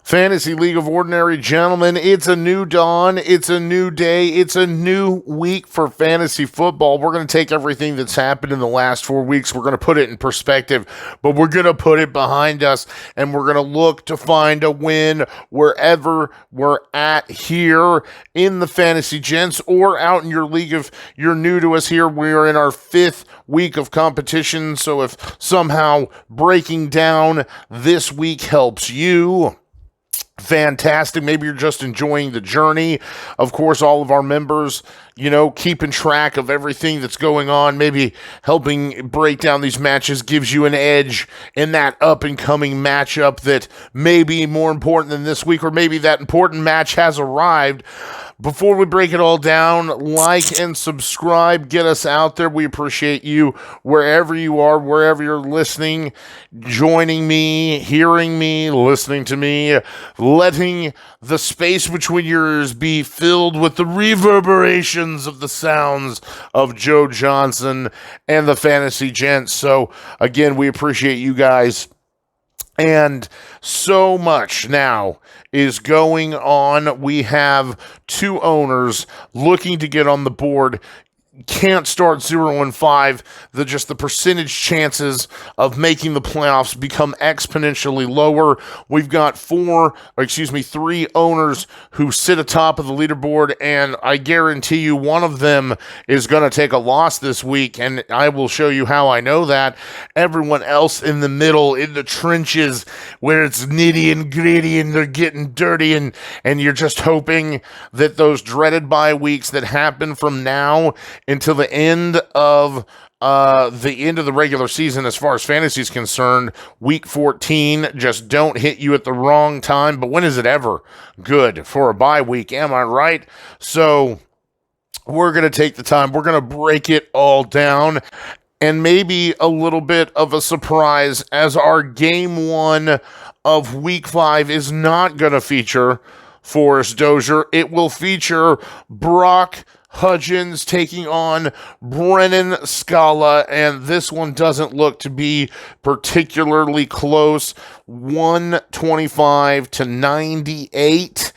Fantasy League of Ordinary Gentlemen, it's a new dawn, it's a new day, it's a new week for fantasy football. We're going to take everything that's happened in the last 4 weeks, we're going to put it in perspective, but we're going to put it behind us, and we're going to look to find a win wherever we're at here in the Fantasy Gents or out in your league. If you're new to us here, we are in our 5th week of competition, so if somehow breaking down this week helps you, fantastic. Maybe you're just enjoying the journey. Of course, all of our members, keeping track of everything that's going on, maybe helping break down these matches gives you an edge in that up-and-coming matchup that may be more important than this week, or maybe that important match has arrived. Before we break it all down, like and subscribe. Get us out there. We appreciate you wherever you are, wherever you're listening, joining me, hearing me, listening to me, letting the space between your ears be filled with the reverberations of the sounds of Joe Johnson and the Fantasy Gents. So, again, we appreciate you guys. And so much now is going on. We have 2 owners looking to get on the board. Can't start 0-5. The percentage chances of making the playoffs become exponentially lower. We've got 3 owners who sit atop of the leaderboard, and I guarantee you one of them is going to take a loss this week, and I will show you how I know that. Everyone else in the middle, in the trenches, where it's nitty and gritty and they're getting dirty, and you're just hoping that those dreaded bye weeks that happen from now until the end of the regular season, as far as fantasy is concerned, week 14, just don't hit you at the wrong time. But when is it ever good for a bye week? Am I right? So we're going to take the time. We're going to break it all down. And maybe a little bit of a surprise, as our game 1 of week 5 is not going to feature Forrest Dozier. It will feature Brock Hudgens taking on Brennan Scala, and this one doesn't look to be particularly close. 125-98.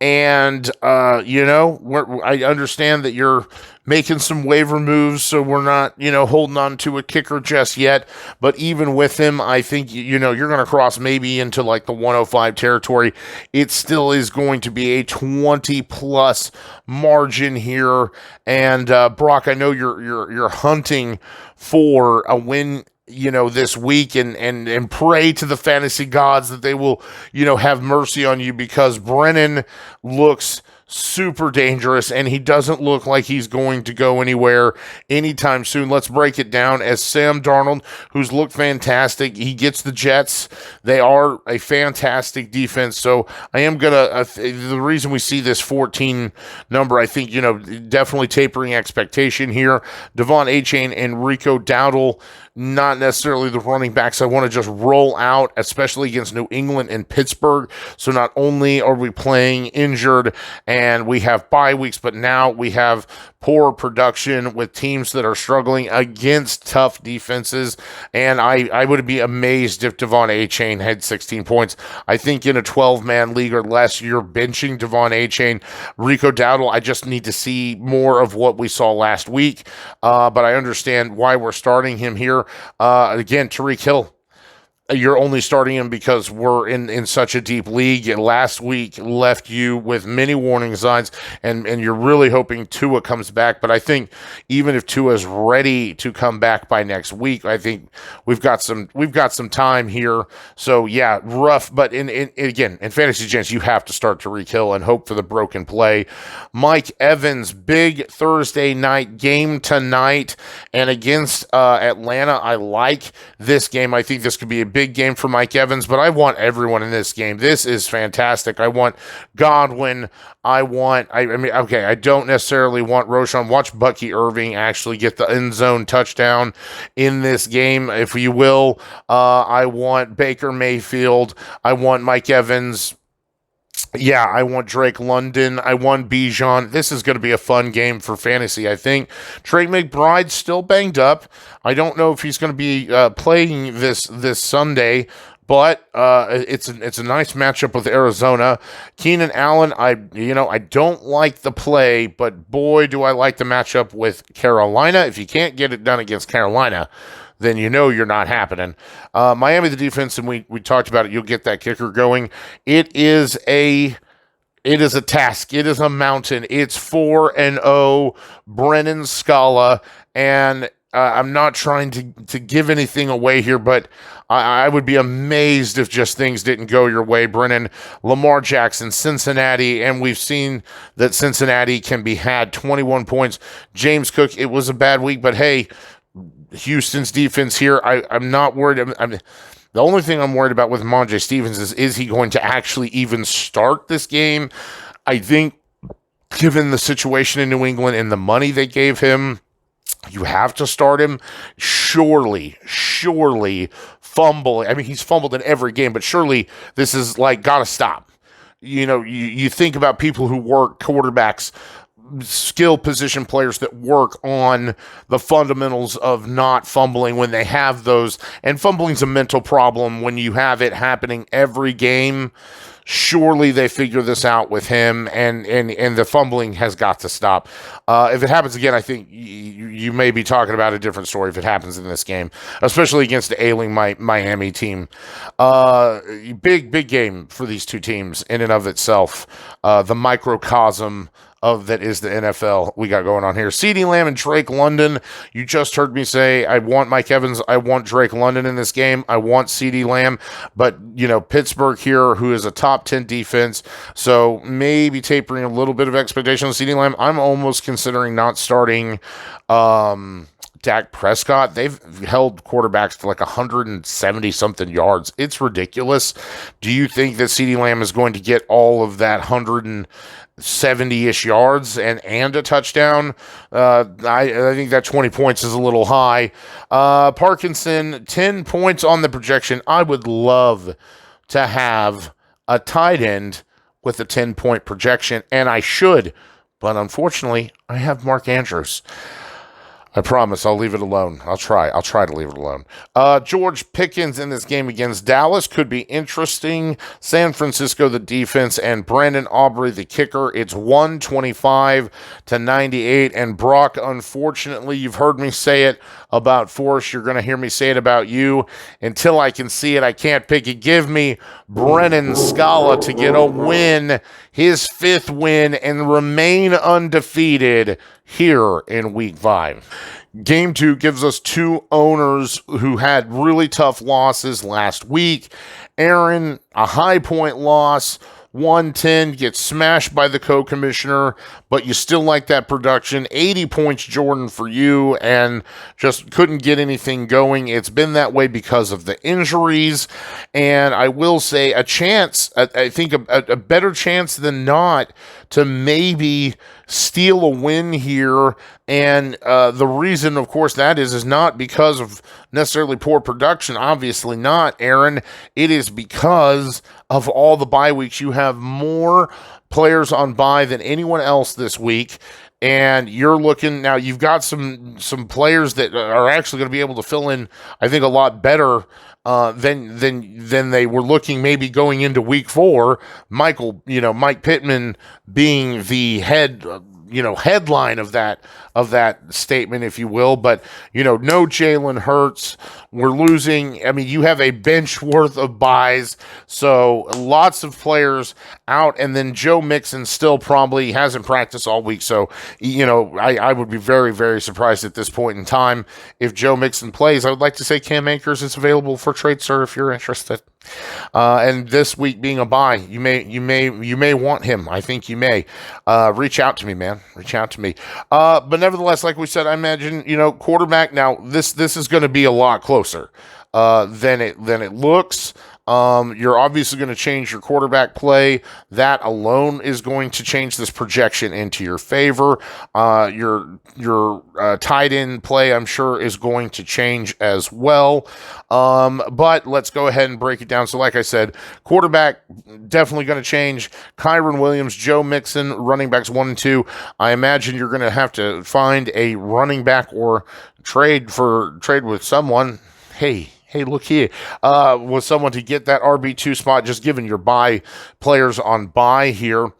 And, I understand that you're making some waiver moves, so we're not, holding on to a kicker just yet. But even with him, I think, you're going to cross maybe into like the 105 territory. It still is going to be a 20-plus margin here. And, Brock, I know you're hunting for a win this week, and pray to the fantasy gods that they will, have mercy on you, because Brennan looks super dangerous, and he doesn't look like he's going to go anywhere anytime soon. Let's break it down. As Sam Darnold, who's looked fantastic, he gets the Jets. They are a fantastic defense. So I am gonna the reason we see this 14 number, I think, definitely tapering expectation here. Devon Achane and Rico Dowdle, not necessarily the running backs I want to just roll out, especially against New England and Pittsburgh. So not only are we playing injured and we have bye weeks, but now we have poor production with teams that are struggling against tough defenses. And I would be amazed if Devon Achane had 16 points. I think in a 12-man league or less, you're benching Devon Achane. Rico Dowdle, I just need to see more of what we saw last week. But I understand why we're starting him here. Again, Tyreek Hill, you're only starting him because we're in such a deep league. And last week left you with many warning signs, and you're really hoping Tua comes back. But I think even if Tua's ready to come back by next week, I think we've got some time here. So yeah, rough. But in Fantasy Gents, you have to start Tyreek Hill and hope for the broken play. Mike Evans, big Thursday night game tonight, and against Atlanta. I like this game. I think this could be a big game for Mike Evans, but I want everyone in this game. This is fantastic. I want Godwin. I don't necessarily want Roschon. Watch Bucky Irving actually get the end zone touchdown in this game, if you will. I want Baker Mayfield. I want Mike Evans. Yeah, I want Drake London. I want Bijan. This is going to be a fun game for fantasy, I think. Trey McBride's still banged up. I don't know if he's going to be playing this Sunday, but it's a nice matchup with Arizona. Keenan Allen, I don't like the play, but boy, do I like the matchup with Carolina. If you can't get it done against Carolina, then you're not happening. Miami, the defense, and we talked about it. You'll get that kicker going. It is a task. It is a mountain. It's 4-0 Brennan Scala, and I'm not trying to give anything away here, but I would be amazed if just things didn't go your way, Brennan. Lamar Jackson, Cincinnati, and we've seen that Cincinnati can be had. 21 points. James Cook, it was a bad week, but hey, Houston's defense here, I'm not worried. The only thing I'm worried about with Monjay Stevens is he going to actually even start this game? I think, given the situation in New England and the money they gave him, you have to start him. Surely fumble. I mean, he's fumbled in every game, but surely this is like, gotta stop. You think about people who work quarterbacks, skill position players that work on the fundamentals of not fumbling when they have those, and fumbling's a mental problem when you have it happening every game. Surely they figure this out with him, and the fumbling has got to stop. If it happens again, I think you may be talking about a different story if it happens in this game, especially against the ailing Miami team. Big game for these two teams in and of itself. The microcosm of that is the NFL we got going on here. CeeDee Lamb and Drake London. You just heard me say I want Mike Evans. I want Drake London in this game. I want CeeDee Lamb. But, Pittsburgh here, who is a top 10 defense, so maybe tapering a little bit of expectation on CeeDee Lamb. I'm almost considering not starting Dak Prescott. They've held quarterbacks to like 170-something yards. It's ridiculous. Do you think that CeeDee Lamb is going to get all of that 170-ish yards and a touchdown? I think that 20 points is a little high. Parkinson, 10 points on the projection. I would love to have a tight end with a 10-point projection, and I should, but unfortunately, I have Mark Andrews. I promise I'll leave it alone. I'll try to leave it alone. George Pickens in this game against Dallas could be interesting. San Francisco, the defense, and Brandon Aubrey, the kicker. It's 125-98. And Brauc, unfortunately, you've heard me say it about Forrest. You're going to hear me say it about you. Until I can see it, I can't pick it. Give me Brennan Scala to get a win, his 5th win, and remain undefeated here in week 5. Game 2 gives us two owners who had really tough losses last week. Aaron, a high point loss, 110, gets smashed by the co-commissioner, but you still like that production. 80 points, Jordan, for you, and just couldn't get anything going. It's been that way because of the injuries, and I will say a chance, I think a better chance than not to maybe steal a win here. And the reason, of course, that is not because of necessarily poor production. Obviously not, Aaron. It is because of all the bye weeks. You have more players on bye than anyone else this week. And you're looking now, you've got some players that are actually going to be able to fill in, I think, a lot better than they were looking maybe going into week 4. Mike Pittman being the headline of that statement, if you will. But, no Jalen Hurts. We're losing. I mean, you have a bench worth of buys. So lots of players out. And then Joe Mixon still probably hasn't practiced all week. So, I would be very, very surprised at this point in time if Joe Mixon plays. I would like to say Cam Akers is available for trade, sir, if you're interested. And this week being a bye, you may want him. I think you may. Reach out to me, man. Reach out to me. But nevertheless, like we said, I imagine, quarterback. Now this is going to be a lot closer than it looks. You're obviously going to change your quarterback play. That alone is going to change this projection into your favor. Your tight end play, I'm sure, is going to change as well. But let's go ahead and break it down. So like I said, quarterback definitely going to change. Kyron Williams, Joe Mixon, running backs 1 and 2. I imagine you're going to have to find a running back or trade with someone. Hey, hey, look here, was someone to get that RB2 spot, just given your bye players on bye here.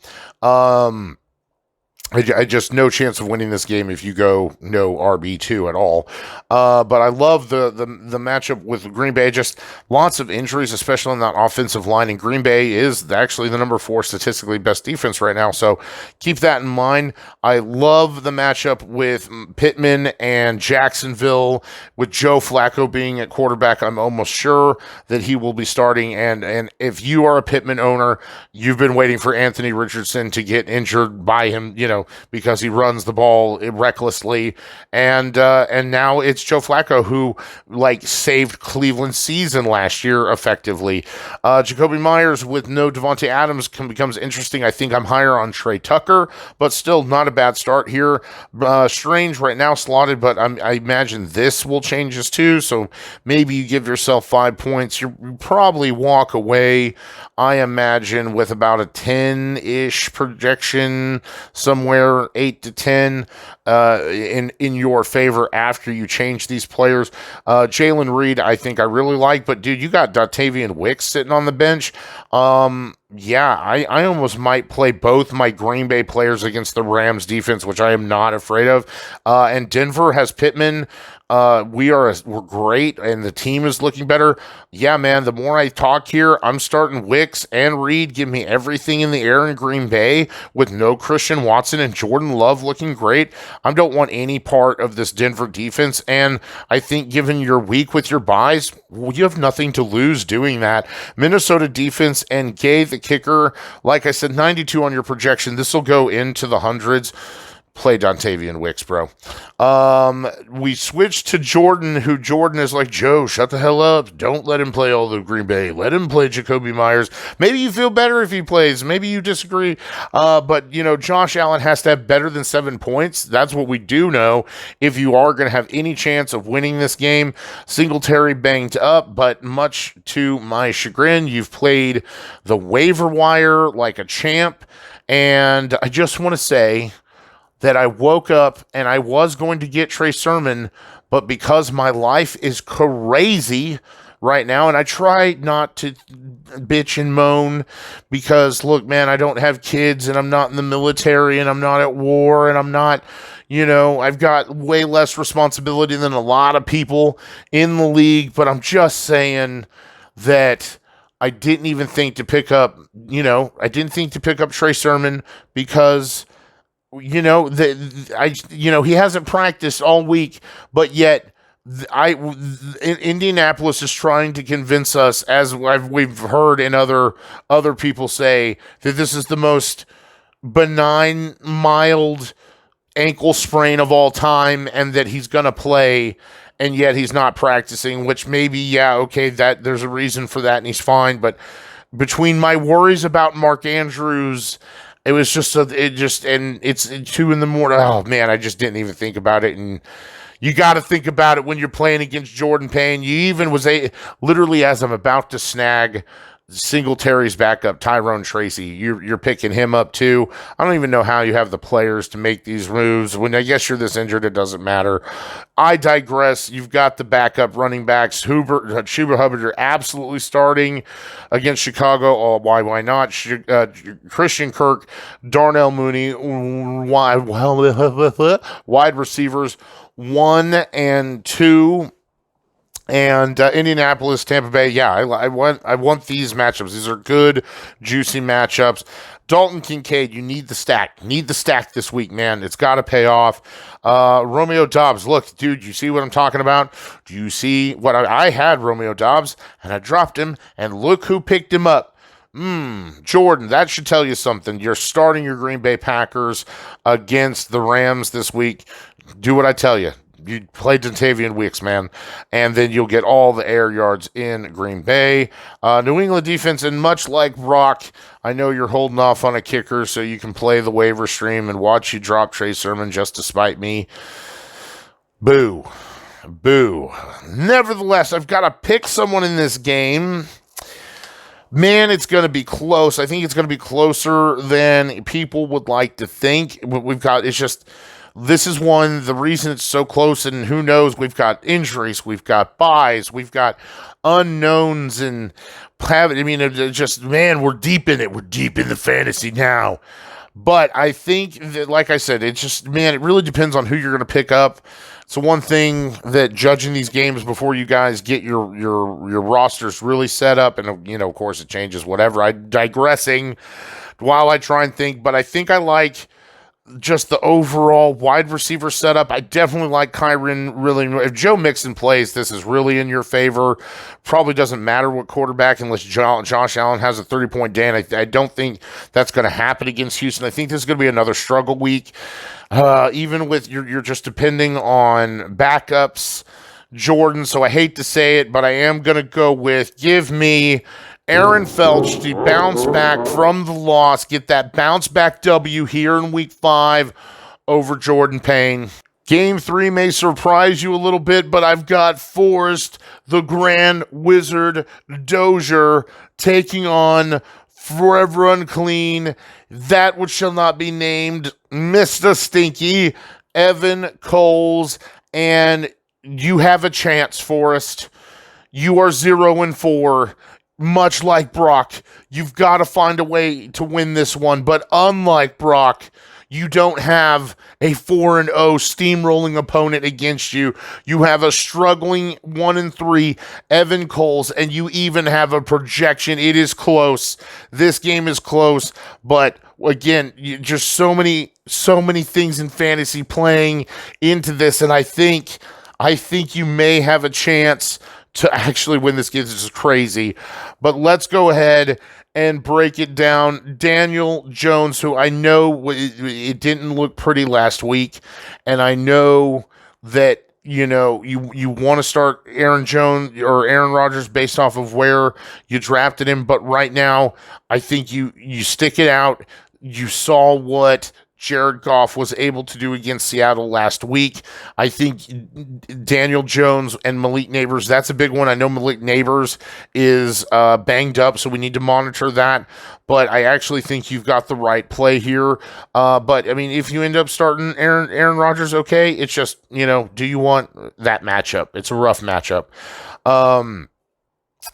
I just no chance of winning this game if you go no RB2 at all. But I love the matchup with Green Bay. Just lots of injuries, especially on that offensive line. And Green Bay is actually the number 4 statistically best defense right now. So keep that in mind. I love the matchup with Pittman and Jacksonville, with Joe Flacco being at quarterback. I'm almost sure that he will be starting. And if you are a Pittman owner, you've been waiting for Anthony Richardson to get injured by him, because he runs the ball recklessly, and now it's Joe Flacco who saved Cleveland's season last year effectively. Jacoby Myers with no Devontae Adams becomes interesting. I think I'm higher on Trey Tucker, but still not a bad start here. Strange right now slotted, but I imagine this will change this too. So maybe you give yourself 5 points. You probably walk away, I imagine, with about a 10-ish projection, somewhere 8 to 10 in your favor after you change these players. Jalen Reed, I think I really like, but dude, you got Dotavian Wicks sitting on the bench. Yeah, I almost might play both my Green Bay players against the Rams defense, which I am not afraid of. And Denver has Pittman. We're great, and the team is looking better. Yeah, man, the more I talk here, I'm starting Wicks and Reed. Give me everything in the air in Green Bay with no Christian Watson and Jordan Love looking great. I don't want any part of this Denver defense, and I think given your week with your buys, you have nothing to lose doing that. Minnesota defense and Gay, the kicker, like I said, 92 on your projection. This will go into the hundreds. Play Dontayvion Wicks, bro. We switched to Jordan, who Jordan is like, Joe, shut the hell up. Don't let him play all the Green Bay. Let him play Jacoby Myers. Maybe you feel better if he plays. Maybe you disagree. But, Josh Allen has to have better than 7 points. That's what we do know. If you are going to have any chance of winning this game, Singletary banged up, but much to my chagrin, you've played the waiver wire like a champ. And I just want to say that I woke up and I was going to get Trey Sermon, but because my life is crazy right now, and I try not to bitch and moan because, look, man, I don't have kids and I'm not in the military and I'm not at war and I'm not, I've got way less responsibility than a lot of people in the league, but I'm just saying that I didn't even think to pick up, Trey Sermon because he hasn't practiced all week, but yet Indianapolis is trying to convince us, as we've heard and other people say, that this is the most benign, mild ankle sprain of all time, and that he's going to play, and yet he's not practicing. Which maybe, that there's a reason for that, and he's fine. But between my worries about Mark Andrews, it was just, and it's 2 a.m. Oh man, I just didn't even think about it. And you got to think about it when you're playing against Jordan Payne. You even literally, as I'm about to snag Singletary's backup, Tyrone Tracy, you're picking him up too. I don't even know how you have the players to make these moves. When I guess you're this injured, it doesn't matter. I digress. You've got the backup running backs. Chuba Hubbard, you're absolutely starting against Chicago. Oh, why not? Christian Kirk, Darnell Mooney, wide receivers 1 and 2. And Indianapolis, Tampa Bay, I want these matchups. These are good, juicy matchups. Dalton Kincaid, you need the stack. Need the stack this week, man. It's got to pay off. Romeo Doubs, look, dude, you see what I'm talking about? Do you see what I had Romeo Doubs, and I dropped him, and look who picked him up. Jordan, that should tell you something. You're starting your Green Bay Packers against the Rams this week. Do what I tell you. You play Dontayvion Wicks, man, and then you'll get all the air yards in Green Bay. New England defense, and much like Brock, I know you're holding off on a kicker so you can play the waiver stream and watch you drop Trey Sermon just to spite me. Boo. Nevertheless, I've got to pick someone in this game. Man, it's going to be close. I think it's going to be closer than people would like to think. It's just This is one, the reason it's so close, and who knows, we've got injuries, we've got buys, we've got unknowns, and I mean, it just, man, we're deep in it. We're deep in the fantasy now. But I think that, like I said, it just, man, it really depends on who you're going to pick up. So one thing that judging these games before you guys get your rosters really set up, and of course it changes, whatever. I'm digressing while I try and think, but I think I like just the overall wide receiver setup. I definitely like Kyren. Really, if Joe Mixon plays, this is really in your favor. Probably doesn't matter what quarterback, unless Josh Allen has a 30-point day, and I don't think that's going to happen against Houston. I think this is going to be another struggle week. Even with you're just depending on backups, Jordan. So I hate to say it, but I am going to go with give me Aaron Felch to bounce back from the loss, get that bounce back W here in week 5 over Jordan Payne. Game 3 may surprise you a little bit, but I've got Forrest, the Grand Wizard Dozier, taking on Forever Unclean, that which shall not be named, Mr. Stinky, Evan Coles, and you have a chance, Forrest. You are 0-4. Much like Brauc, you've got to find a way to win this one. But unlike Brauc, you don't have a 4-0 steamrolling opponent against you. You have a struggling 1-3 Evan Coles, and you even have a projection. It is close. This game is close, but again, just so many things in fantasy playing into this, and I think you may have a chance to actually win this game. This is crazy. But let's go ahead and break it down. Daniel Jones, who I know it didn't look pretty last week, and I know that you want to start Aaron Jones or Aaron Rodgers based off of where you drafted him, but right now I think you stick it out. You saw what Jared Goff was able to do against Seattle last week. I think Daniel Jones and Malik Neighbors, that's a big one. I know Malik Neighbors is banged up, so we need to monitor that. But I actually think you've got the right play here. But, I mean, if you end up starting Aaron Rodgers, okay, it's just, do you want that matchup? It's a rough matchup.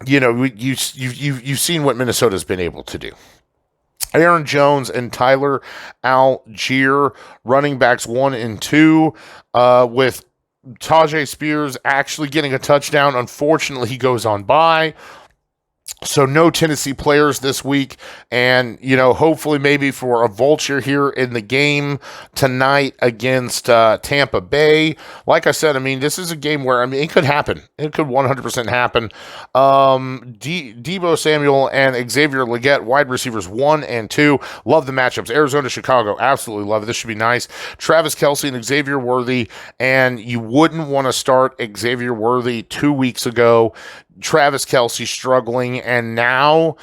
You've seen what Minnesota's been able to do. Aaron Jones and Tyler Algier, running backs 1 and 2, with Tajay Spears actually getting a touchdown. Unfortunately, he goes on bye. So no Tennessee players this week, and hopefully maybe for a vulture here in the game tonight against Tampa Bay. Like I said, I mean, this is a game where it could happen. It could 100% happen. Deebo Samuel and Xavier Legette, wide receivers 1 and 2. Love the matchups. Arizona, Chicago, absolutely love it. This should be nice. Travis Kelce and Xavier Worthy, and you wouldn't want to start Xavier Worthy 2 weeks ago. Travis Kelce struggling, and now,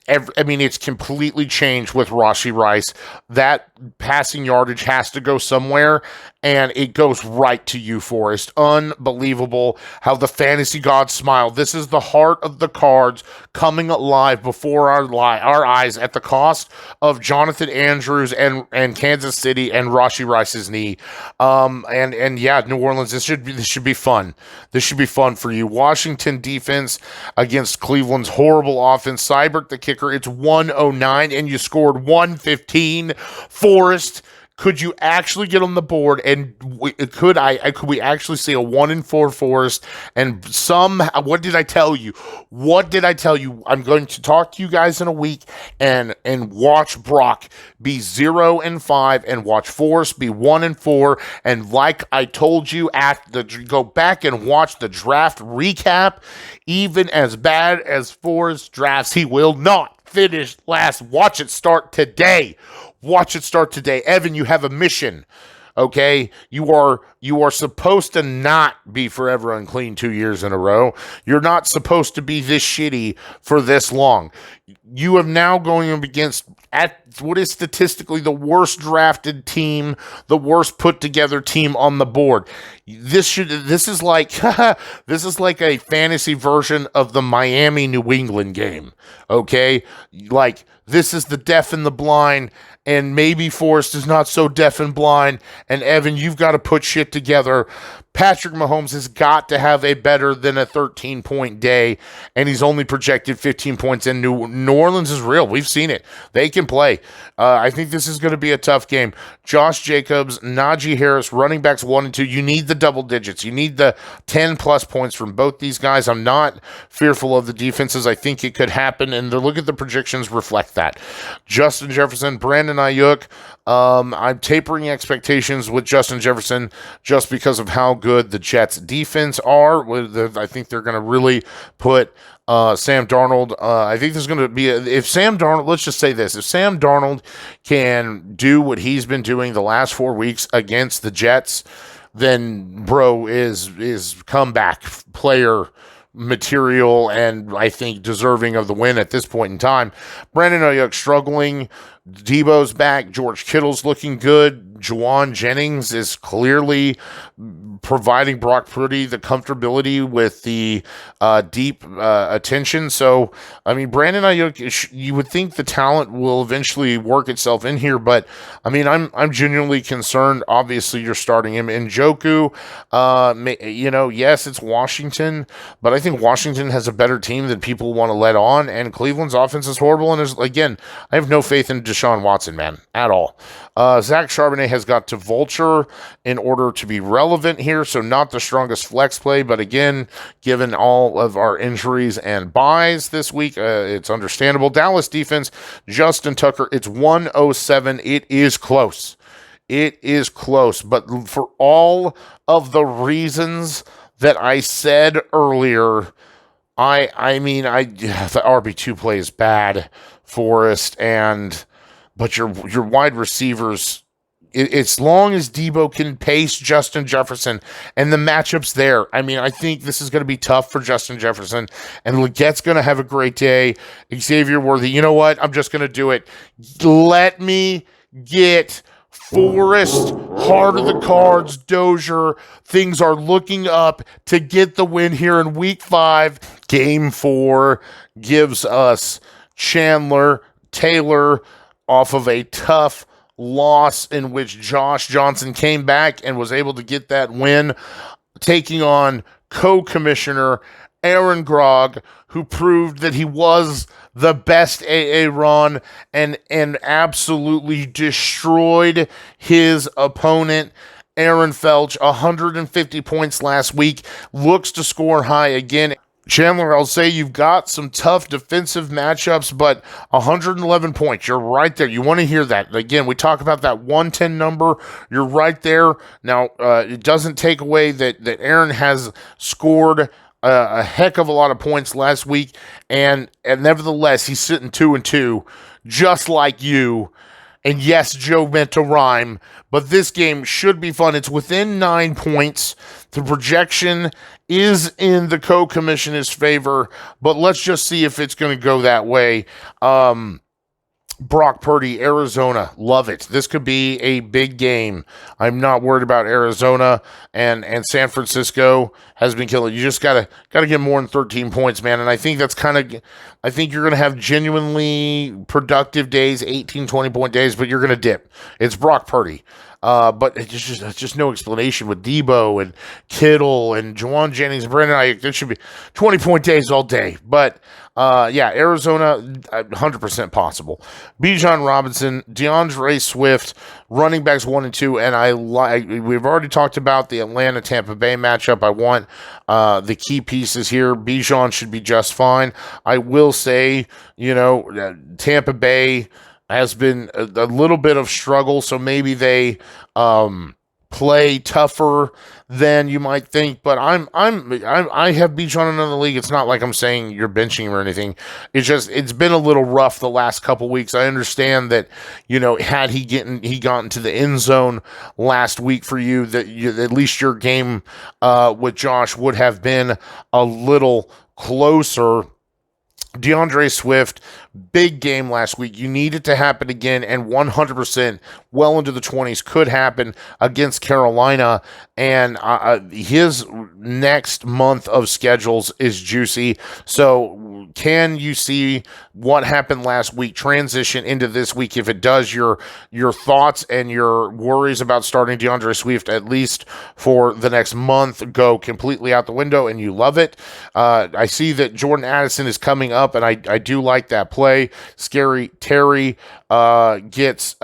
it's completely changed with Rashee Rice. That passing yardage has to go somewhere, and it goes right to you, Forrest. Unbelievable how the fantasy gods smile. This is the heart of the cards coming alive before our eyes at the cost of Jonathan Andrews and Kansas City and Rashee Rice's knee. New Orleans, this should be fun. This should be fun for you. Washington defense against Cleveland's horrible offense. Seibert, the kicker, it's 109, and you scored 115. Forrest, could you actually get on the board, and could we actually see a 1-4 Forrest? And somehow, what did I tell you? I'm going to talk to you guys in a week and watch Brauc be 0-5 and watch Forrest be 1-4. And like I told you, go back and watch the draft recap. Even as bad as Forrest drafts, he will not finish last. Watch it start today. Evan, you have a mission, okay? You are supposed to not be forever unclean 2 years in a row. You're not supposed to be this shitty for this long. you have now going up against at what is statistically the worst drafted team, the worst put together team on the board. This is like this is like a fantasy version of the Miami New England game. Okay? Like this is the deaf and the blind, and maybe Forrest is not so deaf and blind, and Evan, you've got to put shit together. Patrick Mahomes has got to have a better than a 13-point day, and he's only projected 15 points. And New Orleans is real. We've seen it. They can play. I think this is going to be a tough game. Josh Jacobs, Najee Harris, running backs 1 and 2. You need the double digits. You need the 10-plus points from both these guys. I'm not fearful of the defenses. I think it could happen, and look at the projections reflect that. Justin Jefferson, Brandon Ayuk. I'm tapering expectations with Justin Jefferson just because of how good the Jets defense are. I think they're going to really put Sam Darnold. I think there's going to be if Sam Darnold, let's just say this, if Sam Darnold can do what he's been doing the last 4 weeks against the Jets, then bro is comeback player material, and I think deserving of the win at this point in time. Brandon Ayuk struggling. Debo's back. George Kittle's looking good. Juwan Jennings is clearly providing Brock Purdy the comfortability with the deep attention. So, I mean, Brandon Ayuk, you would think the talent will eventually work itself in here, but I mean, I'm genuinely concerned. Obviously, you're starting him. Njoku, yes, it's Washington, but I think Washington has a better team than people want to let on, and Cleveland's offense is horrible. And again, I have no faith in Deshaun Watson, man, at all. Zach Charbonnet has got to vulture in order to be relevant here, so not the strongest flex play, but again, given all of our injuries and buys this week, it's understandable. Dallas defense, Justin Tucker, it's 107. It is close. It is close, but for all of the reasons that I said earlier, I mean, the RB2 play is bad, Forrest, but your wide receivers, as long as Debo can pace Justin Jefferson and the matchups there, I mean, I think this is going to be tough for Justin Jefferson, and Legette's going to have a great day. Xavier Worthy, you know what? I'm just going to do it. Let me get Forrest, heart of the cards, Dozier. Things are looking up to get the win here in week 5. Game 4 gives us Chandler Taylor off of a tough loss in which Josh Johnson came back and was able to get that win, taking on co-commissioner Aaron Grogg, who proved that he was the best Ron and absolutely destroyed his opponent. Aaron Felch, 150 points last week, looks to score high again. Chandler, I'll say you've got some tough defensive matchups, but 111 points, you're right there. You want to hear that. Again, we talk about that 110 number. You're right there. Now, it doesn't take away that Aaron has scored a heck of a lot of points last week, and nevertheless, he's sitting 2-2, just like you. And yes, Joe meant to rhyme, but this game should be fun. It's within 9 points. The projection is in the co-commissioner's favor, but let's just see if it's going to go that way. Brock Purdy, Arizona, love it. This could be a big game. I'm not worried about Arizona, and San Francisco has been killing. You just gotta get more than 13 points, man. And I think that's I think you're gonna have genuinely productive days, 18, 20-point days, but you're gonna dip. It's Brock Purdy. But it's just no explanation with Debo and Kittle and Juwan Jennings and Brandon Ayuk. There should be 20-point days all day. But Arizona, 100% possible. Bijan Robinson, DeAndre Swift, running backs 1 and 2, and we've already talked about the Atlanta-Tampa Bay matchup. I want the key pieces here. Bijan should be just fine. I will say, Tampa Bay has been a little bit of struggle, so maybe they play tougher than you might think. But I have Bijan in another league. It's not like I'm saying you're benching him or anything. It's been a little rough the last couple weeks. I understand that had he gotten to the end zone last week for you, that at least your game with Josh would have been a little closer. DeAndre Swift, big game last week. You need it to happen again, and 100% well into the 20s could happen against Carolina. And his next month of schedules is juicy. So can you see what happened last week transition into this week? If it does, your thoughts and your worries about starting DeAndre Swift, at least for the next month, go completely out the window, and you love it. I see that Jordan Addison is coming up, and I do like that play. Scary Terry gets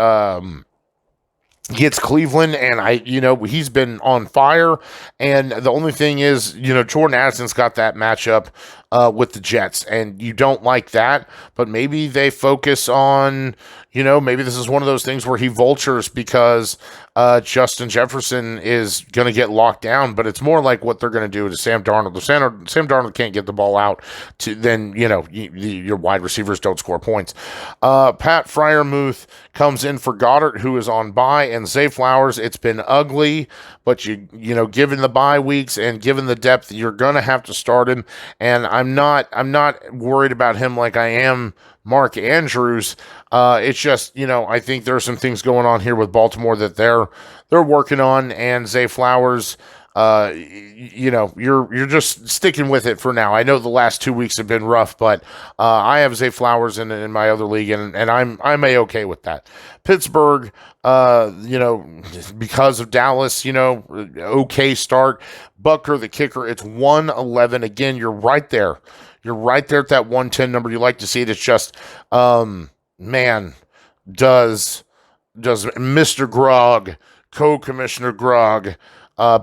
Cleveland, and he's been on fire. And the only thing is, Jordan Addison's got that matchup with the Jets, and you don't like that, but maybe they focus on, maybe this is one of those things where he vultures because Justin Jefferson is going to get locked down, but it's more like what they're going to do to Sam Darnold. If Sam Darnold can't get the ball out, then, your wide receivers don't score points. Pat Freiermuth comes in for Goddard, who is on bye, and Zay Flowers. It's been ugly, but given the bye weeks and given the depth, you're going to have to start him. And I'm not worried about him like I am Mark Andrews. It's just, I think there's some things going on here with Baltimore that they're working on, and Zay Flowers, you're just sticking with it for now. I know the last 2 weeks have been rough, but I have Zay Flowers in my other league, and I'm A-okay with that. Pittsburgh, because of Dallas, okay start. Butker, the kicker, it's 111. Again, you're right there. You're right there at that 110 number. You like to see it. It's just, man, does Mr. Grog, Co-Commissioner Grog,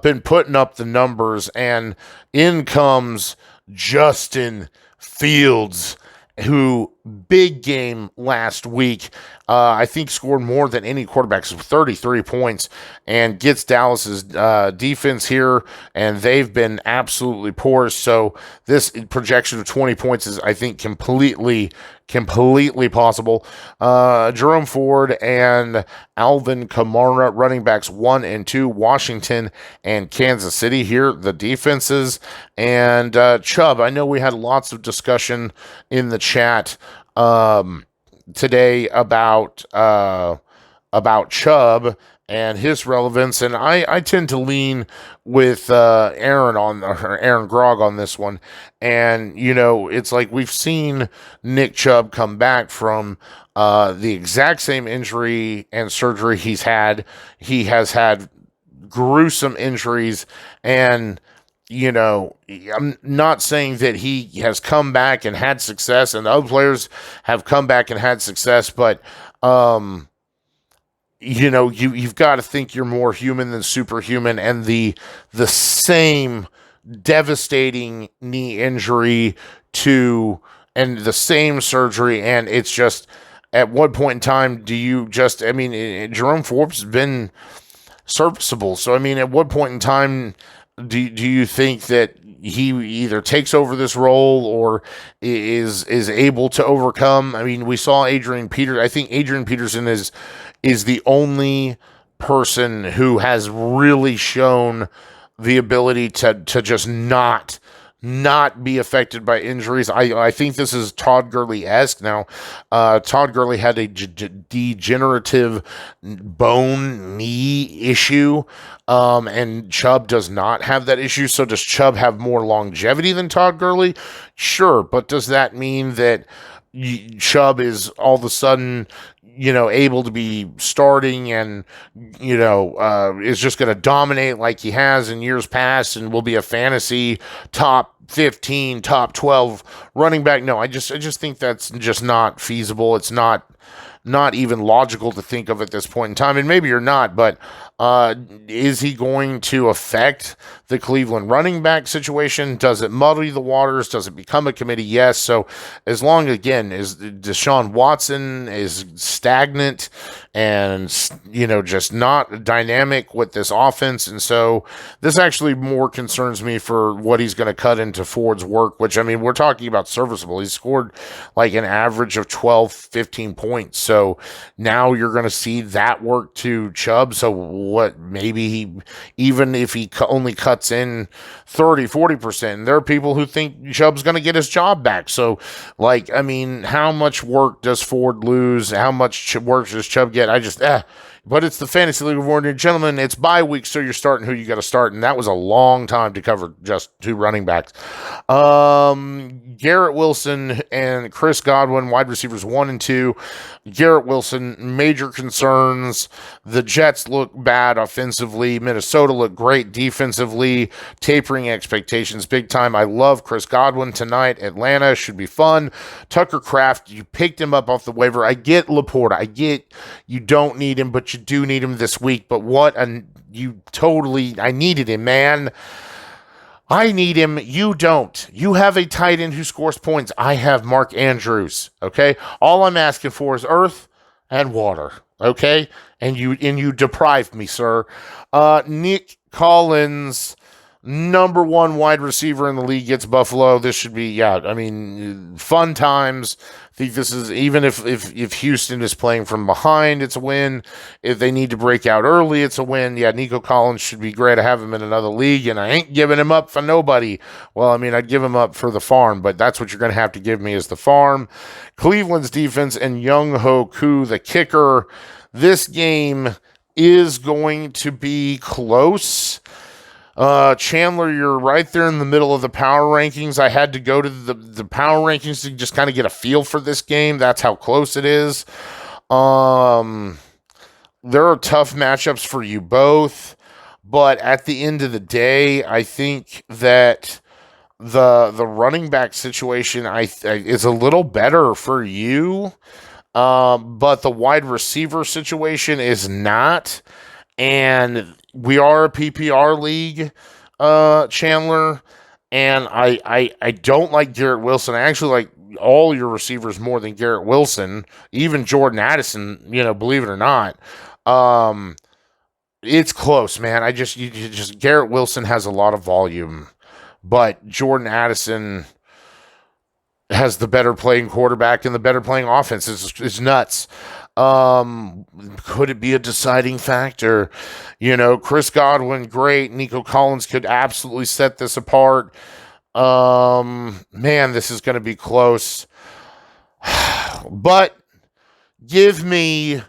been putting up the numbers, and in comes Justin Fields, who big game last week, I think scored more than any quarterback, so 33 points, and gets Dallas's defense here, and they've been absolutely poor. So this projection of 20 points is, I think, completely possible. Jerome Ford and Alvin Kamara, running backs 1 and 2, Washington and Kansas City here, the defenses. And Chubb, I know we had lots of discussion in the chat today about Chubb and his relevance, and I tend to lean with Aaron Grog on this one. And it's like we've seen Nick Chubb come back from the exact same injury and surgery he's had. He has had gruesome injuries, and I'm not saying that he has come back and had success, and the other players have come back and had success, but you've got to think you're more human than superhuman, and the same devastating knee injury and the same surgery, and it's just, at what point in time do you just, Jerome Forbes has been serviceable, so at what point in time do you think that he either takes over this role or is able to overcome? We saw Adrian Peterson. I think Adrian Peterson is the only person who has really shown the ability to just not be affected by injuries. I think this is Todd Gurley-esque. Now, Todd Gurley had a degenerative bone knee issue, and Chubb does not have that issue. So does Chubb have more longevity than Todd Gurley? Sure, but does that mean that Chubb is all of a sudden, able to be starting and, is just going to dominate like he has in years past and will be a fantasy top 15, top 12 running back? No, I just think that's just not feasible. It's not even logical to think of at this point in time. And maybe you're not, but is he going to affect the Cleveland running back situation? Does it muddy the waters? Does it become a committee? Yes. So as long, again, as Deshaun Watson is stagnant and, just not dynamic with this offense. And so this actually more concerns me for what he's going to cut into Ford's work, which, we're talking about serviceable. He's scored like an average of 12, 15 points. So now you're going to see that work to Chubb. So what, maybe even if he only cuts in 30-40%, there are people who think Chubb's going to get his job back. So, like, I mean, how much work does Ford lose? How much work does Chubb get? But it's the Fantasy League of Ordinary Gentlemen. It's bye week, so you're starting who you got to start, and that was a long time to cover just two running backs. Garrett Wilson and Chris Godwin, wide receivers 1 and 2. Garrett Wilson, major concerns. The Jets look bad offensively. Minnesota look great defensively. Tapering expectations big time. I love Chris Godwin tonight. Atlanta should be fun. Tucker Kraft, you picked him up off the waiver. I get Laporta. I get you don't need him, but you do need him this week. But I needed him, man. I need him. You don't. You have a tight end who scores points. I have Mark Andrews. Okay. All I'm asking for is earth and water. Okay. And you deprived me, sir. Nick Collins, number 1 wide receiver in the league, gets Buffalo. This should be, fun times. I think this is, even if Houston is playing from behind, it's a win. If they need to break out early, it's a win. Yeah, Nico Collins should be great. I have him in another league, and I ain't giving him up for nobody. Well, I'd give him up for the farm, but that's what you're going to have to give me is the farm. Cleveland's defense and Young Ho Koo, the kicker. This game is going to be close. Chandler, you're right there in the middle of the power rankings. I had to go to the power rankings to just kind of get a feel for this game. That's how close it is. There are tough matchups for you both, but at the end of the day, I think that the running back situation is a little better for you, but the wide receiver situation is not. And we are a PPR league, Chandler, and I don't like Garrett Wilson. I actually like all your receivers more than Garrett Wilson, even Jordan Addison, believe it or not. It's close, man. Garrett Wilson has a lot of volume, but Jordan Addison has the better playing quarterback and the better playing offense. It's nuts. Could it be a deciding factor? Chris Godwin, great. Nico Collins could absolutely set this apart. Man, this is going to be close. But give me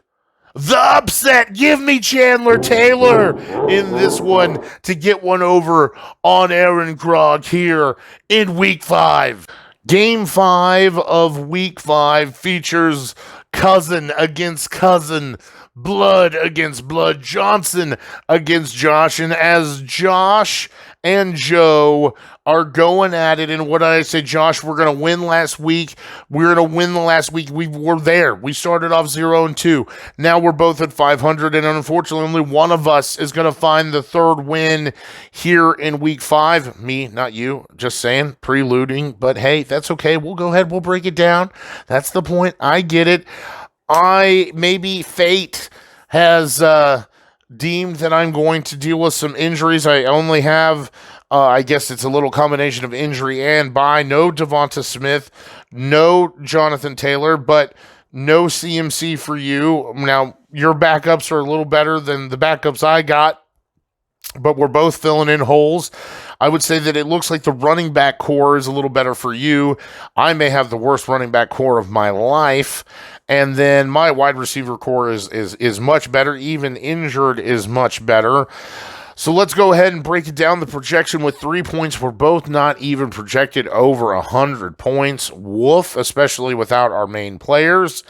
the upset. Give me Chandler Taylor in this one to get one over on Aaron Grog here in Week 5. Game 5 of Week 5 features cousin against cousin, blood against blood, Johnson against Josh. And as Josh and Joe are going at it, and what did I say, Josh? We're going to win last week. We're going to win the last week. We were there. We started off 0-2. Now we're both at 500, and unfortunately, only one of us is going to find the third win here in Week 5. Me, not you. Just saying, preluding. But hey, that's okay. We'll go ahead. We'll break it down. That's the point. I get it. Maybe fate has deemed that I'm going to deal with some injuries. I only have, I guess it's a little combination of injury and bye. No Devonta Smith, no Jonathan Taylor, but no CMC for you. Now, your backups are a little better than the backups I got, but we're both filling in holes. I would say that it looks like the running back core is a little better for you. I may have the worst running back core of my life. And then my wide receiver core is much better. Even injured is much better. So let's go ahead and break it down. The projection with 3 points. We're both not even projected over 100 points. Woof, especially without our main players.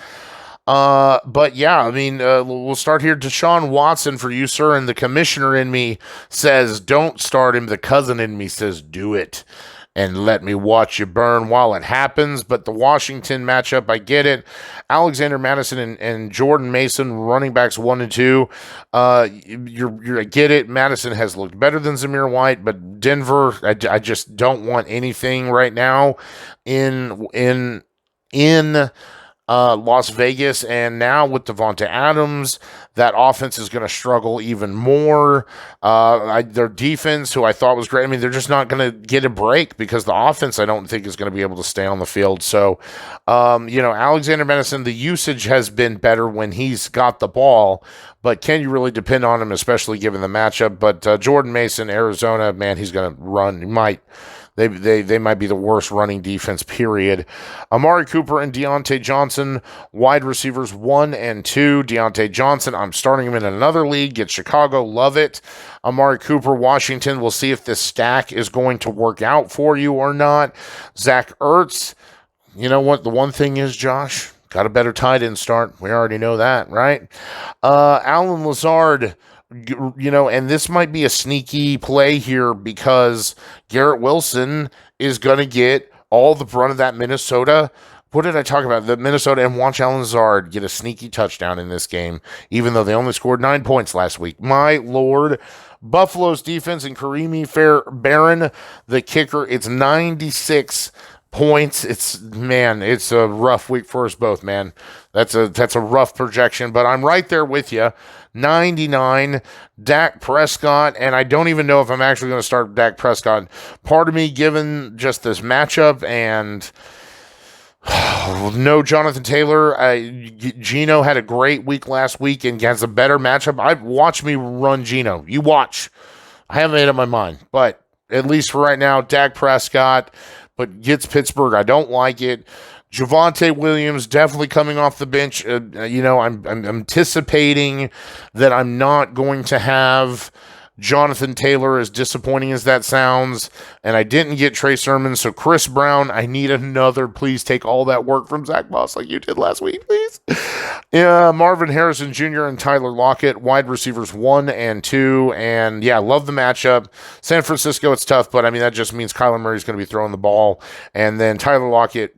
But yeah, we'll start here. Deshaun Watson for you, sir. And the commissioner in me says, don't start him. The cousin in me says, do it. And let me watch you burn while it happens. But the Washington matchup, I get it. Alexander Madison and Jordan Mason, running backs 1 and 2. I get it. Madison has looked better than Zamir White, but Denver, I just don't want anything right now in Las Vegas, and now with Devonta Adams, that offense is going to struggle even more. Their defense, who I thought was great, I mean, they're just not going to get a break because the offense, I don't think, is going to be able to stay on the field. So, Alexander Madison, the usage has been better when he's got the ball, but can you really depend on him, especially given the matchup? But Jordan Mason, Arizona, man, he's going to run. He might. They might be the worst running defense, period. Amari Cooper and Deontay Johnson, wide receivers 1 and 2. Deontay Johnson, I'm starting him in another league. Get Chicago, love it. Amari Cooper, Washington, we'll see if this stack is going to work out for you or not. Zach Ertz, you know what? The one thing is, Josh, got a better tight end start. We already know that, right? Alan Lazard, and this might be a sneaky play here because Garrett Wilson is going to get all the brunt of that Minnesota. What did I talk about? The Minnesota, and watch Alan Lazard get a sneaky touchdown in this game, even though they only scored 9 points last week. My Lord. Buffalo's defense and Karimi Barron, the kicker, it's 96 points. It's a rough week for us both, man. That's a rough projection, but I'm right there with you. 99, Dak Prescott, and I don't even know if I'm actually going to start Dak Prescott. Part of me, given just this matchup and no Jonathan Taylor, Geno had a great week last week and has a better matchup. Watch me run Geno. You watch. I haven't made up my mind, but at least for right now, Dak Prescott, but gets Pittsburgh. I don't like it. Javonte Williams definitely coming off the bench. I'm anticipating that I'm not going to have Jonathan Taylor, as disappointing as that sounds, and I didn't get Trey Sermon. So Chris Brown, I need another. Please take all that work from Zach Moss like you did last week, please. Marvin Harrison Jr. and Tyler Lockett, wide receivers 1 and 2, and love the matchup. San Francisco, it's tough, but I mean that just means Kyler Murray's going to be throwing the ball, and then Tyler Lockett,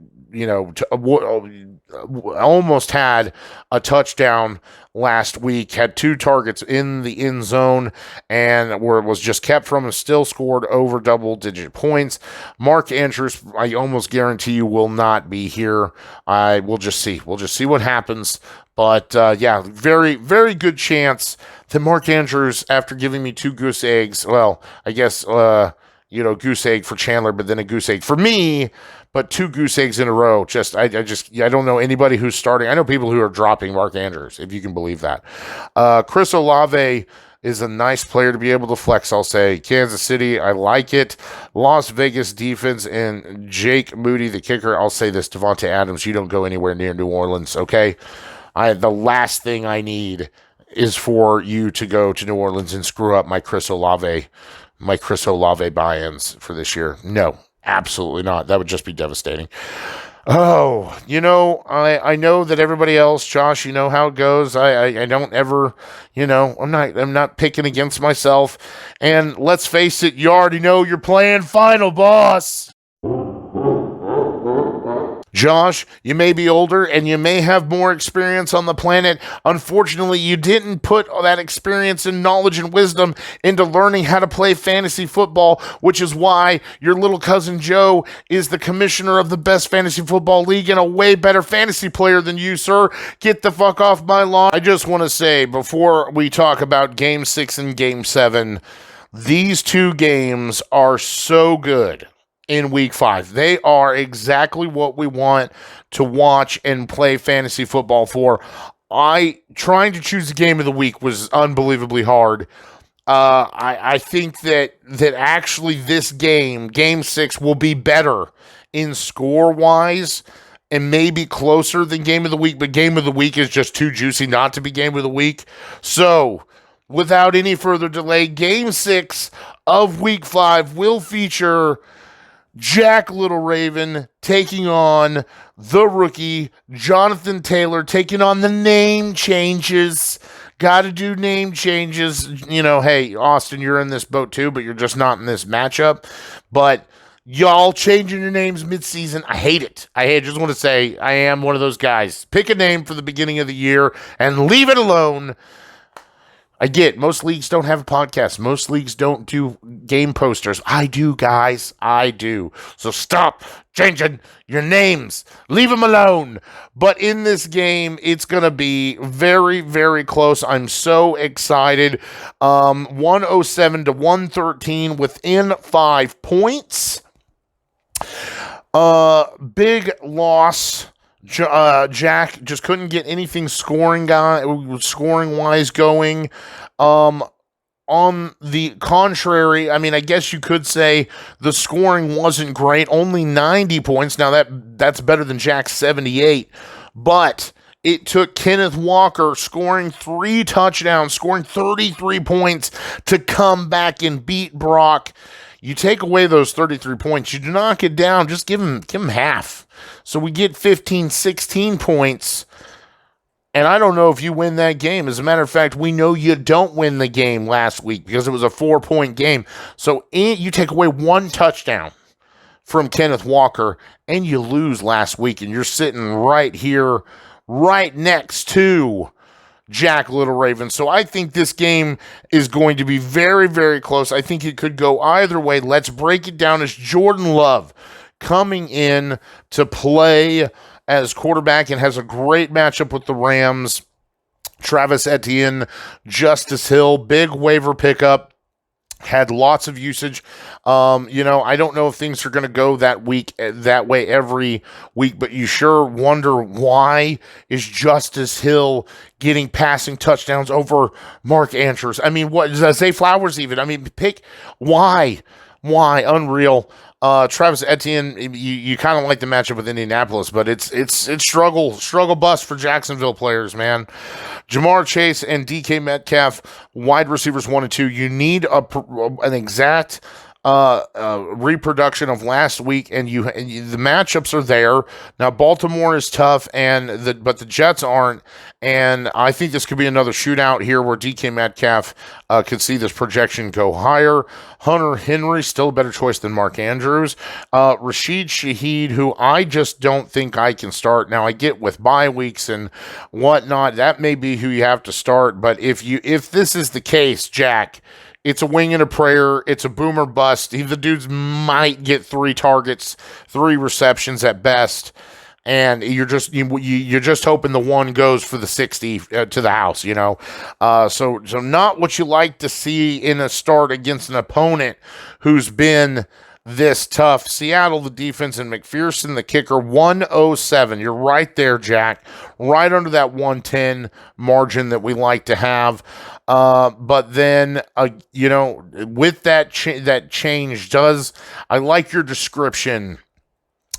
almost had a touchdown last week, had 2 targets in the end zone, and was just kept from and still scored over double-digit points. Mark Andrews, I almost guarantee you will not be here. We'll just see. We'll just see what happens. But, very, very good chance that Mark Andrews, after giving me 2 goose eggs, well, I guess, goose egg for Chandler, but then a goose egg for me, but 2 goose eggs in a row. I don't know anybody who's starting. I know people who are dropping Mark Andrews, if you can believe that. Chris Olave is a nice player to be able to flex, I'll say. Kansas City, I like it. Las Vegas defense and Jake Moody, the kicker. I'll say this, Devonta Adams, you don't go anywhere near New Orleans, okay? The last thing I need is for you to go to New Orleans and screw up my Chris Olave buy-ins for this year. No, absolutely not. That would just be devastating. Oh, I know that everybody else, Josh, you know how it goes. I don't ever, I'm not picking against myself. And let's face it, you already know you're playing final, boss. Josh, you may be older and you may have more experience on the planet. Unfortunately, you didn't put all that experience and knowledge and wisdom into learning how to play fantasy football, which is why your little cousin Joe is the commissioner of the best fantasy football league and a way better fantasy player than you, sir. Get the fuck off my lawn. I just want to say, before we talk about Game 6 and Game 7, these 2 games are so good. In week 5, they are exactly what we want to watch and play fantasy football for. Trying to choose the game of the week was unbelievably hard. I think that actually this game 6, will be better in score-wise and maybe closer than game of the week, but game of the week is just too juicy not to be game of the week. So, without any further delay, game 6 of week 5 will feature Jack Little Raven taking on the rookie Jonathan Taylor, taking on the name changes. Got to do name changes. Hey, Austin, you're in this boat too, but you're just not in this matchup. But y'all changing your names mid-season, I hate it. I just want to say I am one of those guys. Pick a name for the beginning of the year and leave it alone. I get most leagues don't have a podcast. Most leagues don't do game posters. I do, guys. I do. So stop changing your names. Leave them alone. But in this game, it's going to be very, very close. I'm so excited. 107 to 113 within 5 points. Big loss. Jack just couldn't get anything scoring wise going. On the contrary, I mean, I guess you could say the scoring wasn't great. Only 90 points. Now that's better than Jack's 78, but it took Kenneth Walker scoring 3 touchdowns, scoring 33 points to come back and beat Brauc. You take away those 33 points, you knock it down, just give him half. So we get 15, 16 points. And I don't know if you win that game. As a matter of fact, we know you don't win the game last week because it was a 4-point game. So you take away 1 touchdown from Kenneth Walker and you lose last week. And you're sitting right here, right next to Jack Little Raven. So I think this game is going to be very, very close. I think it could go either way. Let's break it down as Jordan Love coming in to play as quarterback and has a great matchup with the Rams. Travis Etienne, Justice Hill, big waiver pickup. Had lots of usage. I don't know if things are going to go that way every week, but you sure wonder why is Justice Hill getting passing touchdowns over Mark Andrews? I mean, what does Zay Flowers even? I mean, pick why? Unreal. Travis Etienne, you kind of like the matchup with Indianapolis, but it's struggle bust for Jacksonville players, man. Jamar Chase and DK Metcalf, wide receivers 1 and 2. You need an exact reproduction of last week, and the matchups are there. Now Baltimore is tough, but the Jets aren't, and I think this could be another shootout here where DK Metcalf could see this projection go higher. Hunter Henry, still a better choice than Mark Andrews. Rashid Shaheed, who I just don't think I can start. Now, I get with bye weeks and whatnot, that may be who you have to start, but if this is the case, Jack, it's a wing and a prayer. It's a boomer bust. The dudes might get 3 targets, 3 receptions at best, and you're just hoping the one goes for the 60 to the house, So not what you like to see in a start against an opponent who's been this tough. Seattle, the defense, and McPherson, the kicker, 107. You're right there, Jack. Right under that 110 margin that we like to have. But then, with that change I like your description.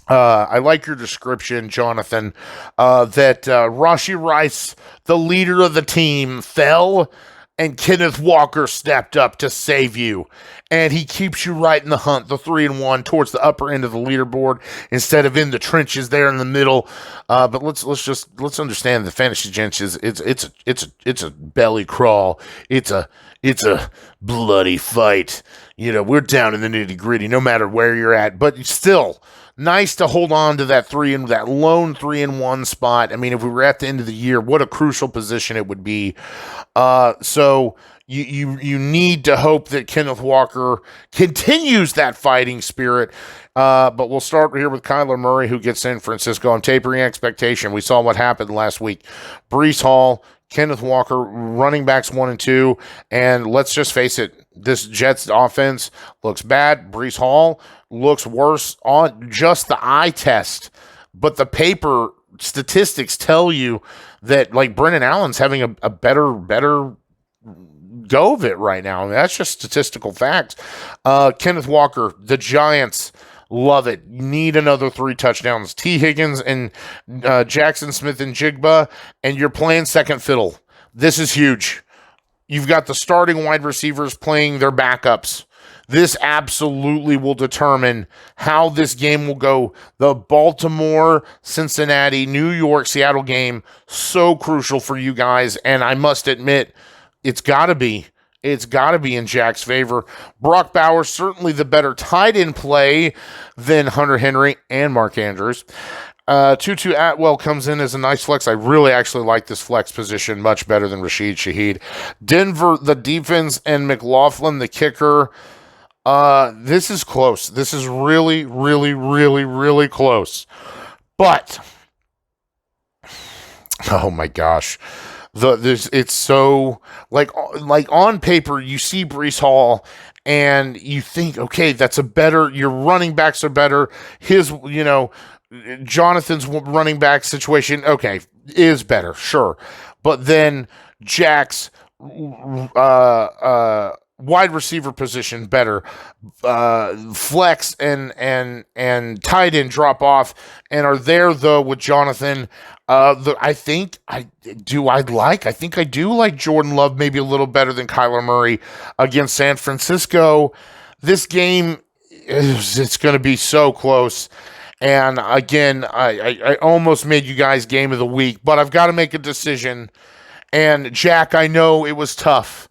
Jonathan, that Rashee Rice, the leader of the team, fell and Kenneth Walker stepped up to save you. And he keeps you right in the hunt, the 3-1 towards the upper end of the leaderboard instead of in the trenches there in the middle. But let's understand the fantasy gents is it's a belly crawl. It's a bloody fight. We're down in the nitty gritty no matter where you're at, but still nice to hold on to that lone 3-1 spot. I mean, if we were at the end of the year, what a crucial position it would be. So you need to hope that Kenneth Walker continues that fighting spirit. But we'll start here with Kyler Murray, who gets San Francisco. I'm tapering expectation. We saw what happened last week. Breece Hall, Kenneth Walker, running backs 1 and 2. And let's just face it, this Jets offense looks bad. Breece Hall looks worse on just the eye test. But the paper statistics tell you that, like, Brennan Allen's having a better go of it right now. I mean, that's just statistical facts. Kenneth Walker, the Giants love it. Need another 3 touchdowns. T. Higgins and Jackson Smith and Jigba, and you're playing second fiddle. This is huge. You've got the starting wide receivers playing their backups. This absolutely will determine how this game will go. The Baltimore, Cincinnati, New York, Seattle game, so crucial for you guys. And I must admit, it's got to be in Jack's favor. Brock Bowers, certainly the better tight end play than Hunter Henry and Mark Andrews. Tutu Atwell comes in as a nice flex. I really actually like this flex position much better than Rashid Shaheed. Denver, the defense, and McLaughlin, the kicker. This is close. This is really, really, really, really close. But oh my gosh, it's so like on paper you see Breece Hall and you think, okay, that's a better. Your running backs are better. Jonathan's running back situation, okay, is better, sure, but then Jack's wide receiver position better, flex and tight end drop off and are there though with Jonathan. I think I do like Jordan Love maybe a little better than Kyler Murray against San Francisco. This game it's going to be so close. And again, I almost made you guys game of the week, but I've got to make a decision. And Jack, I know it was tough.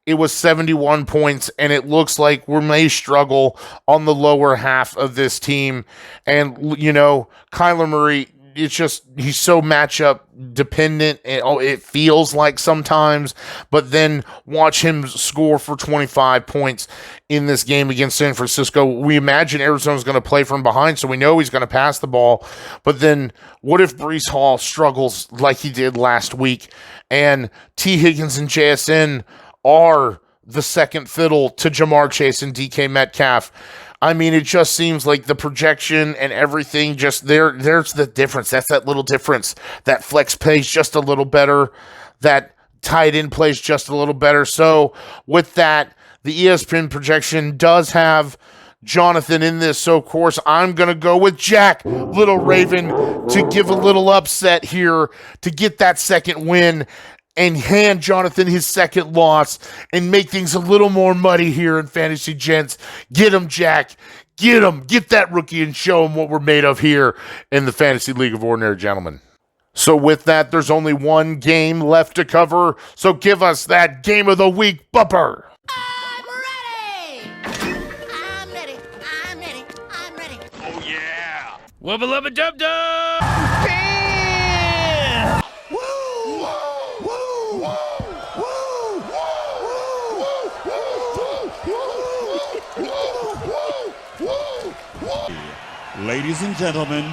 It was 71 points, and it looks like we may struggle on the lower half of this team. And, Kyler Murray, it's just he's so matchup dependent. It feels like sometimes, but then watch him score for 25 points in this game against San Francisco. We imagine Arizona's going to play from behind, so we know he's going to pass the ball. But then what if Breece Hall struggles like he did last week, and T. Higgins and JSN are the second fiddle to Jamar Chase and DK Metcalf? I mean, it just seems like the projection and everything just there's the difference. That's that little difference. That flex plays just a little better. That tight end plays just a little better. So with that, the ESPN projection does have Jonathan in this. So, of course, I'm going to go with Jack, Little Raven, to give a little upset here to get that second win and hand Jonathan his second loss and make things a little more muddy here in Fantasy Gents. Get him, Jack. Get him. Get that rookie and show him what we're made of here in the Fantasy League of Ordinary Gentlemen. So with that, there's only one game left to cover. So give us that Game of the Week bumper. I'm ready. I'm ready. I'm ready. I'm ready. Oh, yeah. Wubba lubba dub dub! Ladies and gentlemen,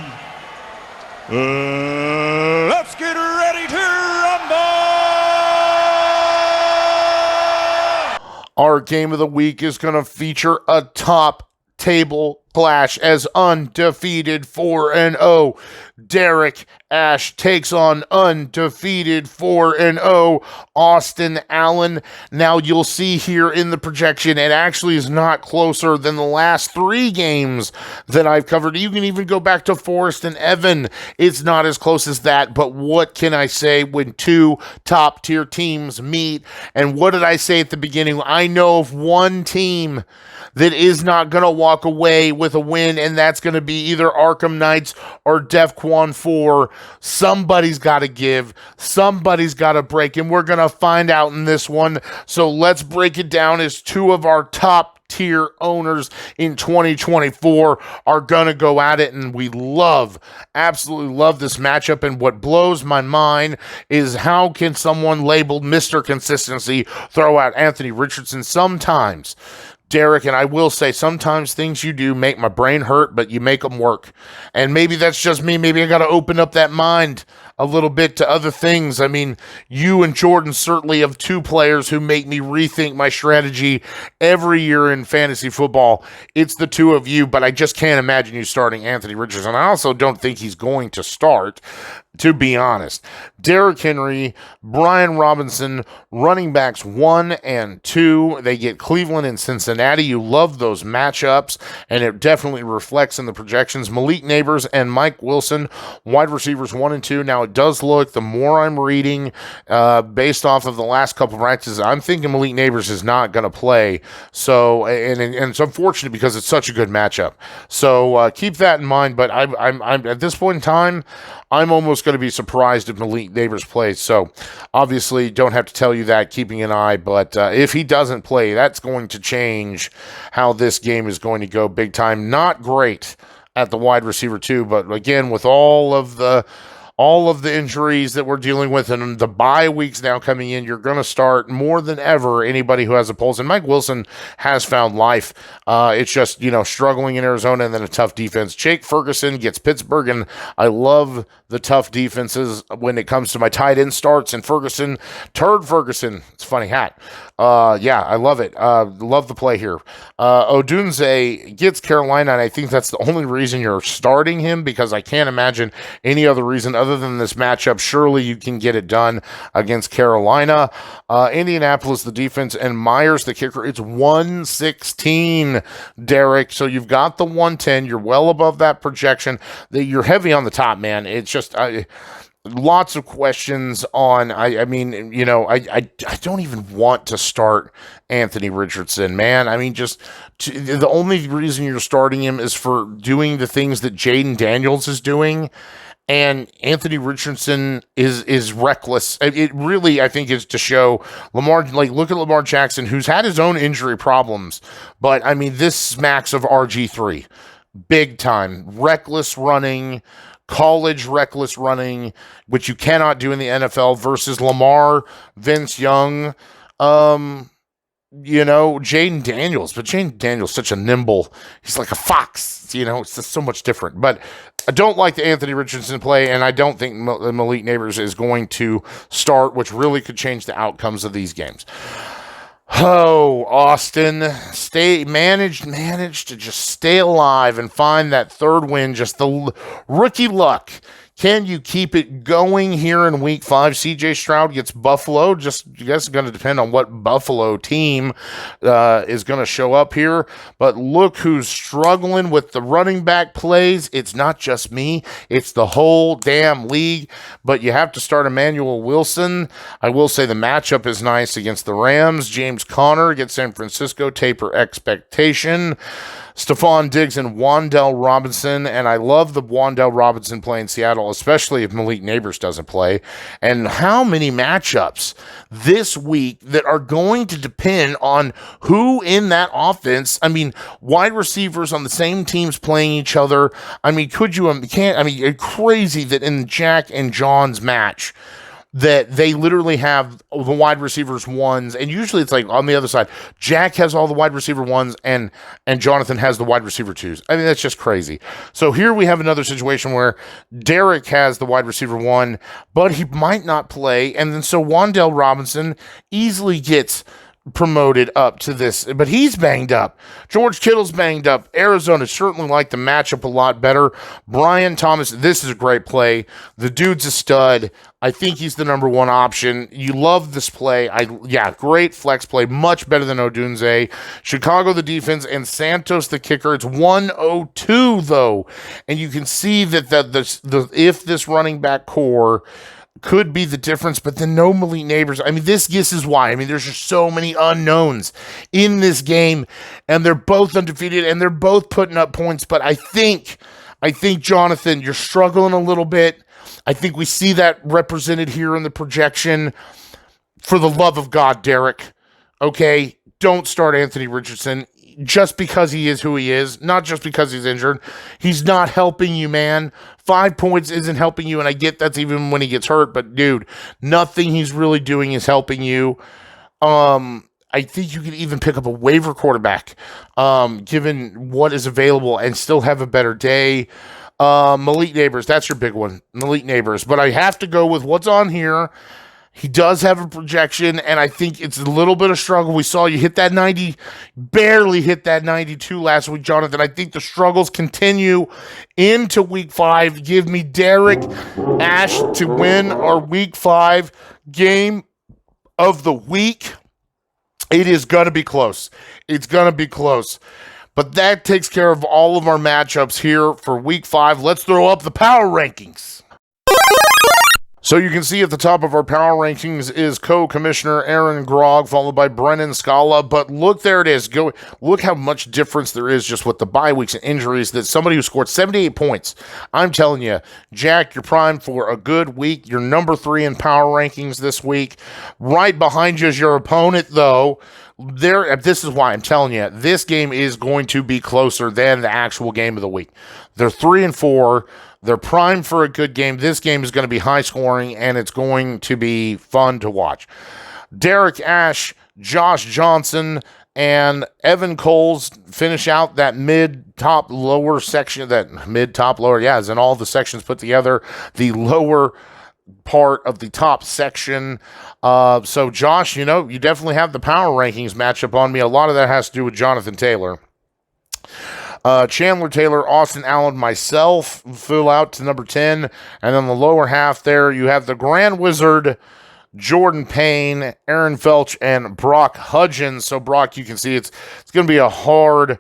let's get ready to rumble! Our game of the week is going to feature a top table clash as undefeated 4-0 Derrick Ashe takes on undefeated 4-0 Austin Allen. Now you'll see here in the projection, it actually is not closer than the last three games that I've covered. You can even go back to Forrest and Evan. It's not as close as that, but what can I say when two top tier teams meet? And what did I say at the beginning? I know of one team that is not going to walk away with a win, and that's going to be either Arkham Knights or DEFCON 4. Somebody's got to give. Somebody's got to break, and we're going to find out in this one. So let's break it down as two of our top tier owners in 2024 are going to go at it, and we absolutely love this matchup. And what blows my mind is how can someone labeled Mr. Consistency throw out Anthony Richardson sometimes? Derek, and I will say sometimes things you do make my brain hurt, but you make them work. And maybe that's just me. Maybe I got to open up that mind a little bit to other things. I mean, you and Jordan certainly have two players who make me rethink my strategy every year in fantasy football. It's the two of you, but I just can't imagine you starting Anthony Richardson. I also don't think he's going to start, to be honest. Derrick Henry, Brian Robinson, running backs 1 and 2. They get Cleveland and Cincinnati. You love those matchups, and it definitely reflects in the projections. Malik Neighbors and Mike Wilson, wide receivers 1 and 2. Now, it does look, the more I'm reading, based off of the last couple of practices, I'm thinking Malik Neighbors is not going to play. So, and it's unfortunate because it's such a good matchup. So keep that in mind. But I'm at this point in time, I'm almost going to be surprised if Malik Neighbors plays. So obviously don't have to tell you that, keeping an eye. But if he doesn't play, that's going to change how this game is going to go big time. Not great at the wide receiver too. But again, with all of the injuries that we're dealing with and the bye weeks now coming in, you're going to start more than ever anybody who has a pulse. And Mike Wilson has found life. It's just, struggling in Arizona and then a tough defense. Jake Ferguson gets Pittsburgh, and I love the tough defenses when it comes to my tight end starts. And Ferguson, it's a funny hat. I love it. Love the play here. Odunze gets Carolina, and I think that's the only reason you're starting him, because I can't imagine any other reason other than this matchup. Surely you can get it done against Carolina. Indianapolis, the defense, and Myers, the kicker. It's 116, Derrick. So you've got the 110. You're well above that projection. You're heavy on the top, man. It's just lots of questions on. I don't even want to start Anthony Richardson, man. I mean, the only reason you're starting him is for doing the things that Jaden Daniels is doing. And Anthony Richardson is reckless. It really, I think, is to show Lamar. Like, look at Lamar Jackson, who's had his own injury problems. But, I mean, this smacks of RG3. Big time. Reckless running, college reckless running, which you cannot do in the NFL, versus Lamar, Vince Young, Jaden Daniels. But Jaden Daniels such a nimble. He's like a fox. It's just so much different. But I don't like the Anthony Richardson play, and I don't think Malik Neighbors is going to start, which really could change the outcomes of these games. Oh, Austin, managed to just stay alive and find that third win. Just the rookie luck. Can you keep it going here in week 5? CJ Stroud gets Buffalo. I guess it's going to depend on what Buffalo team is going to show up here. But look who's struggling with the running back plays. It's not just me. It's the whole damn league. But you have to start Emmanuel Wilson. I will say the matchup is nice against the Rams. James Conner against San Francisco. Taper expectation. Stephon Diggs and Wan'Dale Robinson, and I love the Wan'Dale Robinson play in Seattle, especially if Malik Neighbors doesn't play. And how many matchups this week that are going to depend on who in that offense. I mean, wide receivers on the same teams playing each other. I mean, crazy that in Jack and John's match, that they literally have the wide receivers ones, and usually it's like on the other side, Jack has all the wide receiver ones, and Jonathan has the wide receiver twos. I mean, that's just crazy. So here we have another situation where Derrick has the wide receiver one, but he might not play, and then so Wan'Dale Robinson easily gets promoted up to this, but he's banged up. George Kittle's banged up. Arizona certainly liked the matchup a lot better. Brian Thomas, this is a great play. The dude's a stud. I think he's the number one option. You love this play. Great flex play. Much better than Odunze. Chicago, the defense, and Santos, the kicker. It's 102, though. And you can see that if this running back core could be the difference, but then no Malik Neighbors. I mean, this is why. I mean, there's just so many unknowns in this game, and they're both undefeated, and they're both putting up points. But I think, Jonathan, you're struggling a little bit. I think we see that represented here in the projection. For the love of God, Derrick, okay, don't start Anthony Richardson just because he is who he is, not just because he's injured. He's not helping you, man. 5 points isn't helping you, and I get that's even when he gets hurt, but dude, nothing he's really doing is helping you. I think you could even pick up a waiver quarterback, given what is available, and still have a better day. Malik Neighbors, that's your big one, Malik Neighbors. But I have to go with what's on here. He does have a projection, and I think it's a little bit of struggle. We saw you hit that 90, barely hit that 92 last week, Jonathan. I think the struggles continue into week 5. Give me Derrick Ashe to win our week 5 game of the week. It is going to be close. It's going to be close. But that takes care of all of our matchups here for week 5. Let's throw up the power rankings. So you can see at the top of our power rankings is co-commissioner Aaron Grog, followed by Brennan Scala. But look, there it is. Go look how much difference there is just with the bye weeks and injuries. That somebody who scored 78 points. I'm telling you, Jack, you're primed for a good week. You're number 3 in power rankings this week. Right behind you is your opponent, though. This is why I'm telling you, this game is going to be closer than the actual game of the week. They're 3 and 4. They're primed for a good game. This game is going to be high scoring, and it's going to be fun to watch. Derrick Ashe, Josh Johnson, and Evan Coles finish out that mid-top lower section. That mid-top lower, yeah, is in all the sections put together. The lower part of the top section. So, Josh, you definitely have the power rankings matchup on me. A lot of that has to do with Jonathan Taylor. Chandler Taylor, Austin Allen, myself fill out to number 10. And then the lower half there, you have the Grand Wizard, Jordan Payne, Aaron Felch, and Brock Hudgens. So, Brock, you can see it's going to be a hard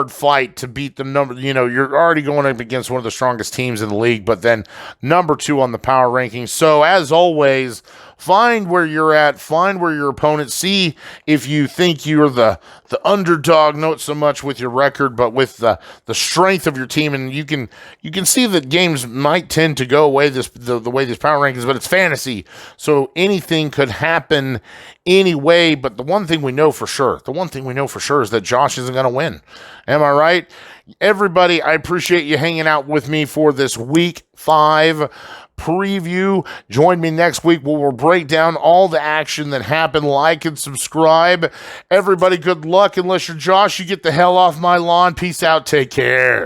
fight to beat the number. You're already going up against one of the strongest teams in the league, but then number 2 on the power rankings. So, as always, find where you're at, find where your opponent, see if you think you're the underdog, not so much with your record, but with the strength of your team. And you can see that games might tend to go away the way these power rankings, but it's fantasy. So anything could happen anyway. But the one thing we know for sure is that Josh isn't going to win. Am I right? Everybody, I appreciate you hanging out with me for this week 5 preview. Join me next week where we'll break down all the action that happened. Like and subscribe. Everybody, good luck. Unless you're Josh, you get the hell off my lawn. Peace out. Take care.